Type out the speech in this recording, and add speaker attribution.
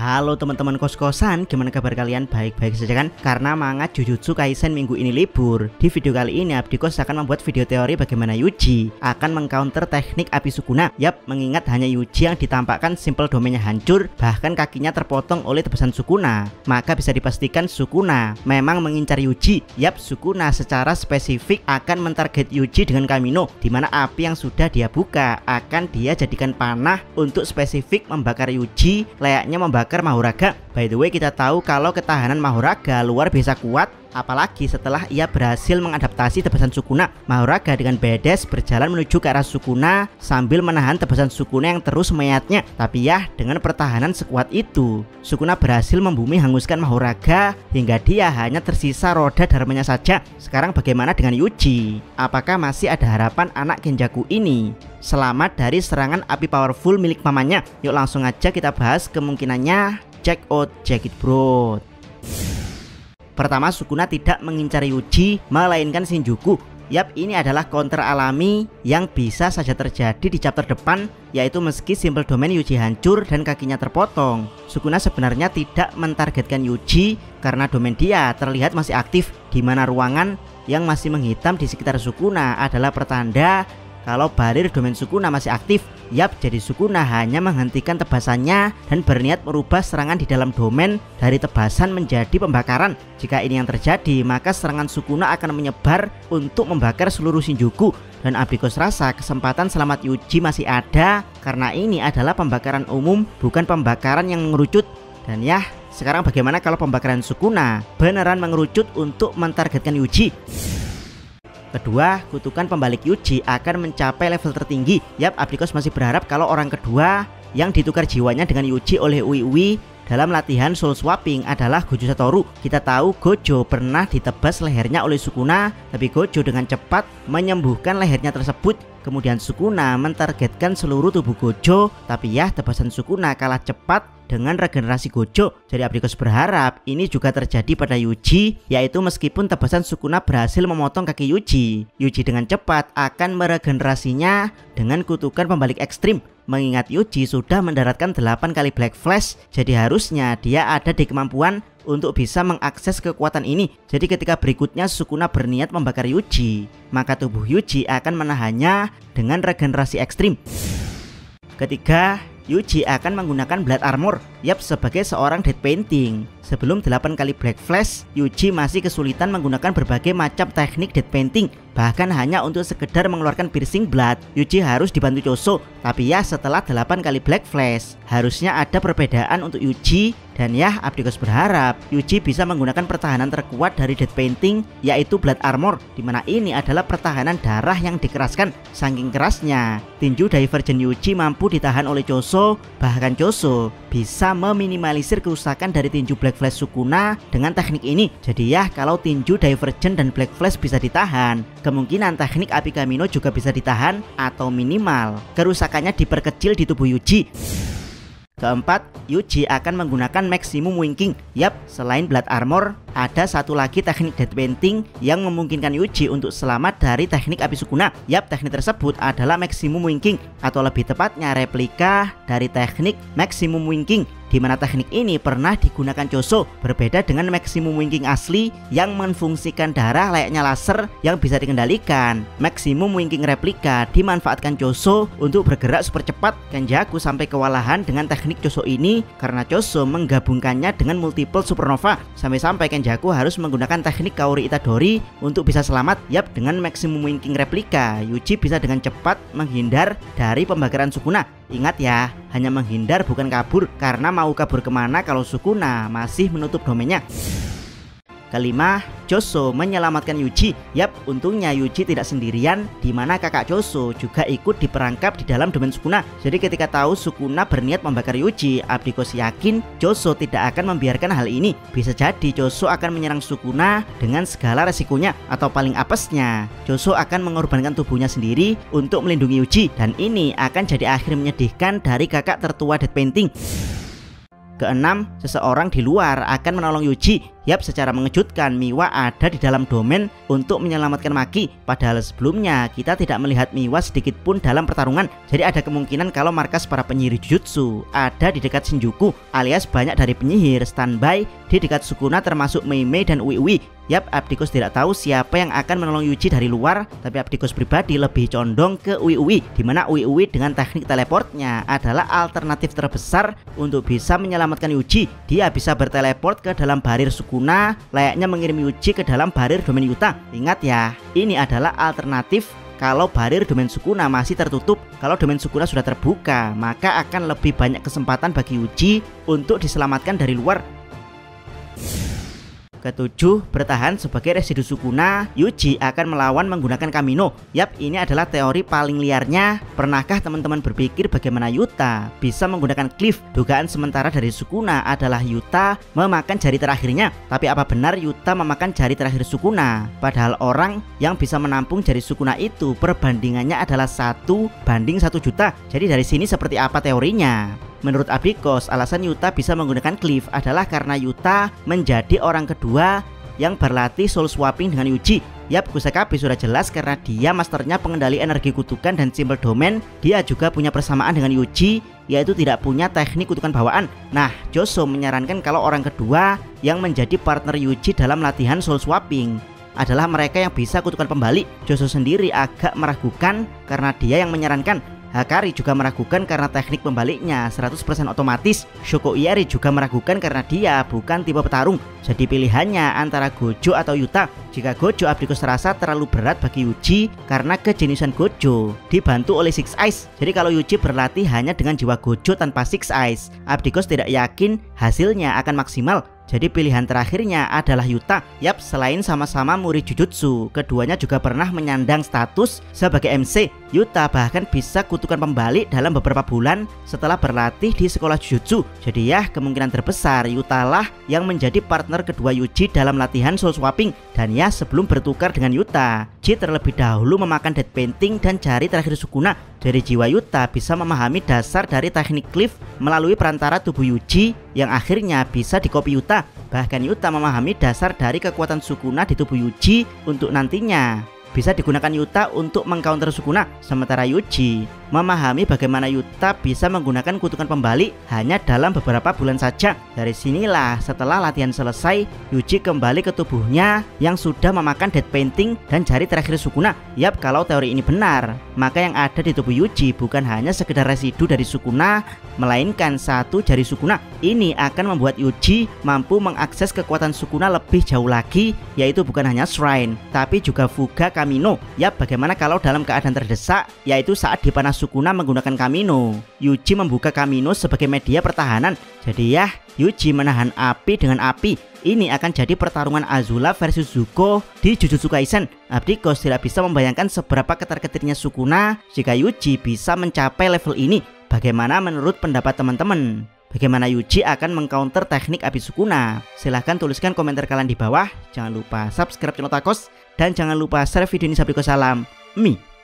Speaker 1: Halo teman-teman kos-kosan, gimana kabar kalian? Baik-baik saja kan? Karena manga Jujutsu Kaisen minggu ini libur, di video kali ini Abdi Kos akan membuat video teori bagaimana Yuji akan mengcounter teknik api Sukuna. Yap, mengingat hanya Yuji yang ditampakkan simple domainnya hancur, bahkan kakinya terpotong oleh tebasan Sukuna, maka bisa dipastikan Sukuna memang mengincar Yuji. Yap, Sukuna secara spesifik akan mentarget Yuji dengan Kamino, dimana api yang sudah dia buka akan dia jadikan panah untuk spesifik membakar Yuji, layaknya membakar Mahoraga. By the way, kita tahu kalau ketahanan Mahoraga luar biasa kuat, apalagi setelah ia berhasil mengadaptasi tebasan Sukuna. Mahoraga dengan badass berjalan menuju ke arah Sukuna sambil menahan tebasan Sukuna yang terus menyatnya. Tapi ya, dengan pertahanan sekuat itu, Sukuna berhasil membumi hanguskan Mahoraga hingga dia hanya tersisa roda dharmanya saja. Sekarang bagaimana dengan Yuji? Apakah masih ada harapan anak Kenjaku ini selamat dari serangan api powerful milik mamanya? Yuk langsung aja kita bahas kemungkinannya. Check out Jacket Bro. Pertama, Sukuna tidak mengincar Yuji melainkan Shinjuku. Yap, ini adalah counter alami yang bisa saja terjadi di chapter depan, yaitu meski simple domain Yuji hancur dan kakinya terpotong, Sukuna sebenarnya tidak mentargetkan Yuji karena domain dia terlihat masih aktif, di mana ruangan yang masih menghitam di sekitar Sukuna adalah pertanda kalau barir domain Sukuna masih aktif. Yap, jadi Sukuna hanya menghentikan tebasannya dan berniat merubah serangan di dalam domain dari tebasan menjadi pembakaran. Jika ini yang terjadi, maka serangan Sukuna akan menyebar untuk membakar seluruh Shinjuku. Dan Abdi Kos rasa kesempatan selamat Yuji masih ada, karena ini adalah pembakaran umum, bukan pembakaran yang mengerucut. Dan ya, sekarang bagaimana kalau pembakaran Sukuna beneran mengerucut untuk mentargetkan Yuji? Kedua, kutukan pembalik Yuji akan mencapai level tertinggi. Yap, Abdi Kos masih berharap kalau orang kedua yang ditukar jiwanya dengan Yuji oleh Uwi dalam latihan soul swapping adalah Gojo Satoru. Kita tahu Gojo pernah ditebas lehernya oleh Sukuna, tapi Gojo dengan cepat menyembuhkan lehernya tersebut. Kemudian Sukuna mentargetkan seluruh tubuh Gojo, tapi ya, tebasan Sukuna kalah cepat dengan regenerasi Gojo. Jadi Abdi Kos berharap ini juga terjadi pada Yuji, yaitu meskipun tebasan Sukuna berhasil memotong kaki Yuji, Yuji dengan cepat akan meregenerasinya dengan kutukan pembalik ekstrim. Mengingat Yuji sudah mendaratkan 8 kali Black Flash, jadi harusnya dia ada di kemampuan untuk bisa mengakses kekuatan ini. Jadi ketika berikutnya Sukuna berniat membakar Yuji, maka tubuh Yuji akan menahannya dengan regenerasi ekstrim. Ketiga, Yuji akan menggunakan Blood Armor. Yap, sebagai seorang Dead Painting, sebelum 8 kali Black Flash, Yuji masih kesulitan menggunakan berbagai macam teknik Dead Painting. Bahkan hanya untuk sekedar mengeluarkan Piercing Blood, Yuji harus dibantu Choso. Tapi ya, setelah 8 kali Black Flash, harusnya ada perbedaan untuk Yuji. Dan ya, Abdi Kos berharap Yuji bisa menggunakan pertahanan terkuat dari Dead Painting, yaitu Blood Armor, dimana ini adalah pertahanan darah yang dikeraskan. Saking kerasnya, tinju Divergent Yuji mampu ditahan oleh Choso. Bahkan Choso bisa meminimalisir kerusakan dari tinju Black Flash Sukuna dengan teknik ini. Jadi ya, kalau tinju Divergent dan Black Flash bisa ditahan, kemungkinan teknik api Kamino juga bisa ditahan, atau minimal kerusakannya diperkecil di tubuh Yuji. Keempat, Yuji akan menggunakan Maximum Winking. Yap, selain Blood Armor, ada satu lagi teknik Dead Painting yang memungkinkan Yuji untuk selamat dari teknik api Sukuna. Yap, teknik tersebut adalah Maximum Winking, atau lebih tepatnya replika dari teknik Maximum Winking, di mana teknik ini pernah digunakan Choso. Berbeda dengan Maximum Winking asli yang menfungsikan darah layaknya laser yang bisa dikendalikan, Maximum Winking replika dimanfaatkan Choso untuk bergerak super cepat. Kenjaku sampai kewalahan dengan teknik Choso ini karena Choso menggabungkannya dengan multiple supernova, sampai-sampai Kenjaku harus menggunakan teknik Kaori Itadori untuk bisa selamat. Yap, dengan Maximum Winking replika, Yuji bisa dengan cepat menghindar dari pembakaran Sukuna. Ingat ya, hanya menghindar bukan kabur, karena mau kabur kemana kalau Sukuna masih menutup domainnya. Kelima, Choso menyelamatkan Yuji. Yap, untungnya Yuji tidak sendirian, dimana kakak Choso juga ikut diperangkap di dalam domain Sukuna. Jadi ketika tahu Sukuna berniat membakar Yuji, Abdi Kos yakin Choso tidak akan membiarkan hal ini. Bisa jadi Choso akan menyerang Sukuna dengan segala resikonya, atau paling apesnya Choso akan mengorbankan tubuhnya sendiri untuk melindungi Yuji. Dan ini akan jadi akhir menyedihkan dari kakak tertua Dead Painting. Keenam, seseorang di luar akan menolong Yuji. Yap, secara mengejutkan Miwa ada di dalam domain untuk menyelamatkan Maki. Padahal sebelumnya kita tidak melihat Miwa sedikit pun dalam pertarungan. Jadi ada kemungkinan kalau markas para penyihir Jujutsu ada di dekat Shinjuku, alias banyak dari penyihir standby di dekat Sukuna termasuk Mei Mei dan Ui Ui. Yap, Abdikus tidak tahu siapa yang akan menolong Yuji dari luar, tapi Abdikus pribadi lebih condong ke Ui Ui, dimana Ui Ui dengan teknik teleportnya adalah alternatif terbesar untuk bisa menyelamatkan Yuji. Dia bisa berteleport ke dalam barir Sukuna, layaknya mengirim Yuji ke dalam barir domain Yuta. Ingat ya, ini adalah alternatif kalau barir domain Sukuna masih tertutup. Kalau domain Sukuna sudah terbuka, maka akan lebih banyak kesempatan bagi Yuji untuk diselamatkan dari luar. Ketujuh, bertahan sebagai residu Sukuna. Yuji akan melawan menggunakan Kamino. Yap, ini adalah teori paling liarnya. Pernahkah teman-teman berpikir bagaimana Yuta bisa menggunakan Cliff? Dugaan sementara dari Sukuna adalah Yuta memakan jari terakhirnya. Tapi apa benar Yuta memakan jari terakhir Sukuna? Padahal orang yang bisa menampung jari Sukuna itu perbandingannya adalah 1:1 juta. Jadi dari sini seperti apa teorinya? Menurut Abikos, alasan Yuta bisa menggunakan Cliff adalah karena Yuta menjadi orang kedua yang berlatih soul swapping dengan Yuji. Yap, Kusakabe sudah jelas karena dia masternya pengendali energi kutukan dan simbol domain. Dia juga punya persamaan dengan Yuji, yaitu tidak punya teknik kutukan bawaan. Nah, Joso menyarankan kalau orang kedua yang menjadi partner Yuji dalam latihan soul swapping adalah mereka yang bisa kutukan pembalik. Joso sendiri agak meragukan karena dia yang menyarankan. Hakari juga meragukan karena teknik pembaliknya 100% otomatis. Shoko Ieri juga meragukan karena dia bukan tipe petarung. Jadi pilihannya antara Gojo atau Yuta. Jika Gojo, Abdikus rasa terlalu berat bagi Yuji karena kejeniusan Gojo dibantu oleh Six Eyes. Jadi kalau Yuji berlatih hanya dengan jiwa Gojo tanpa Six Eyes, Abdikus tidak yakin hasilnya akan maksimal. Jadi pilihan terakhirnya adalah Yuta. Yap, selain sama-sama murid Jujutsu, keduanya juga pernah menyandang status sebagai MC. Yuta bahkan bisa kutukan pembalik dalam beberapa bulan setelah berlatih di sekolah Jujutsu. Jadi ya, kemungkinan terbesar Yuta lah yang menjadi partner kedua Yuji dalam latihan soul swapping. Dan ya, sebelum bertukar dengan Yuta, Ji terlebih dahulu memakan dead painting dan jari terakhir Sukuna. Dari jiwa Yuta bisa memahami dasar dari teknik Cliff melalui perantara tubuh Yuji yang akhirnya bisa dikopi Yuta. Bahkan Yuta memahami dasar dari kekuatan Sukuna di tubuh Yuji untuk nantinya bisa digunakan Yuta untuk mengcounter Sukuna. Sementara Yuji memahami bagaimana Yuta bisa menggunakan kutukan pembalik hanya dalam beberapa bulan saja. Dari sinilah setelah latihan selesai, Yuji kembali ke tubuhnya yang sudah memakan dead painting dan jari terakhir Sukuna. Yap, kalau teori ini benar, maka yang ada di tubuh Yuji bukan hanya sekedar residu dari Sukuna, melainkan satu jari Sukuna. Ini akan membuat Yuji mampu mengakses kekuatan Sukuna lebih jauh lagi, yaitu bukan hanya Shrine, tapi juga Fuga Kamino. Yap, bagaimana kalau dalam keadaan terdesak, yaitu saat dipanah Sukuna menggunakan Kamino, Yuji membuka Kamino sebagai media pertahanan. Jadi ya, Yuji menahan api dengan api. Ini akan jadi pertarungan Azula versus Zuko di Jujutsu Kaisen. Abdikos tidak bisa membayangkan seberapa ketar-ketirnya Sukuna jika Yuji bisa mencapai level ini. Bagaimana menurut pendapat teman-teman? Bagaimana Yuji akan mengcounter teknik api Sukuna? Silahkan tuliskan komentar kalian di bawah. Jangan lupa subscribe channel Takos dan jangan lupa share video ini. Abdikos salam Mi.